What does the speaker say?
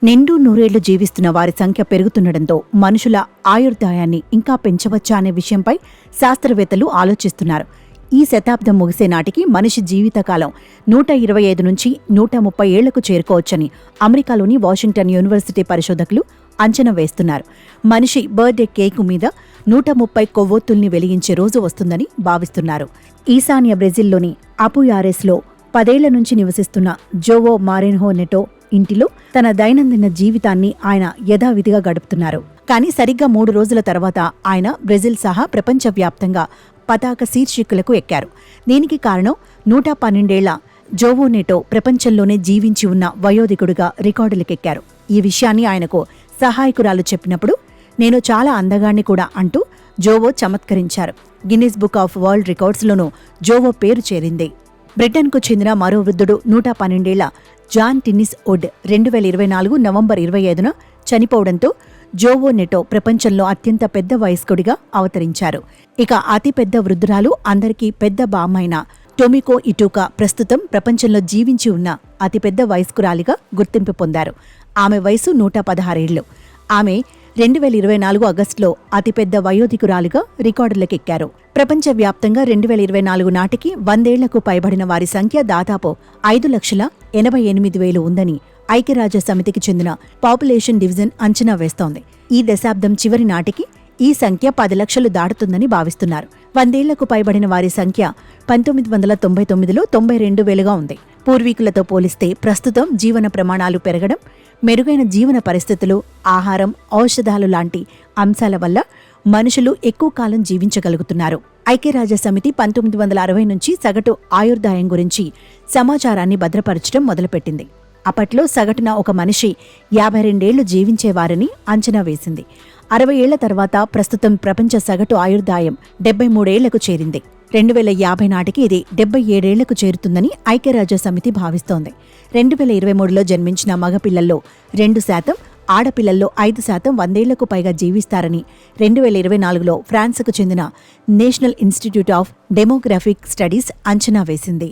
నిండు నూరేళ్లు జీవిస్తున్న వారి సంఖ్య పెరుగుతుండటంతో మనుషుల ఆయుర్దాయాన్ని ఇంకా పెంచవచ్చా అనే విషయంపై శాస్త్రవేత్తలు ఆలోచిస్తున్నారు. ఈ శతాబ్దం ముగిసే నాటికి మనిషి జీవితకాలం 125 నుంచి 130 ఏళ్లకు చేరుకోవచ్చని అమెరికాలోని వాషింగ్టన్ యూనివర్సిటీ పరిశోధకులు అంచనా వేస్తున్నారు. మనిషి బర్త్డే కేకు మీద 130 కొవ్వొత్తుల్ని వెలిగించే రోజు వస్తుందని భావిస్తున్నారు. ఈశాన్య బ్రెజిల్లోని అపుయారెస్లో 10 ఏళ్ల నుంచి నివసిస్తున్న జోవో మారెన్హో నెటో ఇంటిలో తన దైనందిన జీవితాన్ని ఆయన యథావిధిగా గడుపుతున్నారు. కానీ సరిగ్గా 3 రోజుల తర్వాత ఆయన బ్రెజిల్ సహా ప్రపంచవ్యాప్తంగా పతాక శీర్షికలకు ఎక్కారు. దీనికి కారణం 112 ఏళ్ల జోవో నెటో ప్రపంచంలోనే జీవించి ఉన్న వయోధికుడిగా రికార్డులకెక్కారు. ఈ విషయాన్ని ఆయనకు సహాయకురాలు చెప్పినప్పుడు నేను చాలా అందగాణ్ణి కూడా అంటూ జోవో చమత్కరించారు. గిన్నిస్ బుక్ ఆఫ్ వరల్డ్ రికార్డ్స్లోనూ జోవో పేరు చేరింది. బ్రిటన్కు చెందిన మరో వృద్ధుడు 112 ఏళ్ల జాన్ టిన్నిస్ వుడ్ 2024 నవంబర్ 25న చనిపోవడంతో జోవో నెటో ప్రపంచంలో అత్యంత పెద్ద వయస్కుడిగా అవతరించారు. ఇక అతిపెద్ద వృద్ధురాలు, అందరికీ పెద్ద బామ్మైన టొమికో ఇటూకా ప్రస్తుతం ప్రపంచంలో జీవించి ఉన్న అతిపెద్ద వయస్కురాలిగా గుర్తింపు పొందారు. ఆమె వయసు 116 ఏళ్లు. ఆమె 2024 ఆగస్టులో అతిపెద్ద వయోధికురాలిగా రికార్డులకెక్కారు. ప్రపంచవ్యాప్తంగా 2024 నాటికి 100 ఏళ్లకు పైబడిన వారి సంఖ్య దాదాపు 5,88,000 ఉందని ఐక్యరాజ్యసమితికి చెందిన పాపులేషన్ డివిజన్ అంచనా వేస్తోంది. ఈ దశాబ్దం చివరి నాటికి ఈ సంఖ్య 10 లక్షలు దాటుతుందని భావిస్తున్నారు. 100 ఏళ్లకు పైబడిన వారి సంఖ్య 1999లో 92,000గా ఉంది. పూర్వీకులతో పోలిస్తే ప్రస్తుతం జీవన ప్రమాణాలు పెరగడం, మెరుగైన జీవన పరిస్థితులు, ఆహారం, ఔషధాలు లాంటి అంశాల వల్ల మనుషులు ఎక్కువ కాలం జీవించగలుగుతున్నారు. ఐక్యరాజ్యసమితి 1960 నుంచి సగటు ఆయుర్దాయం గురించి సమాచారాన్ని భద్రపరచడం మొదలుపెట్టింది. అప్పట్లో సగటున ఒక మనిషి 52 ఏళ్లు జీవించేవారని అంచనా వేసింది. 60 ఏళ్ల తర్వాత ప్రస్తుతం ప్రపంచ సగటు ఆయుర్దాయం 73 ఏళ్లకు చేరింది. 2050 నాటికి ఇది 77 ఏళ్లకు చేరుతుందని ఐక్యరాజ్యసమితి భావిస్తోంది. 2023లో జన్మించిన మగపిల్లల్లో 2%, ఆడపిల్లల్లో 5% 100 ఏళ్లకు పైగా జీవిస్తారని 2024లో ఫ్రాన్స్కు చెందిన national institute of demographic studies అంచనా వేసింది.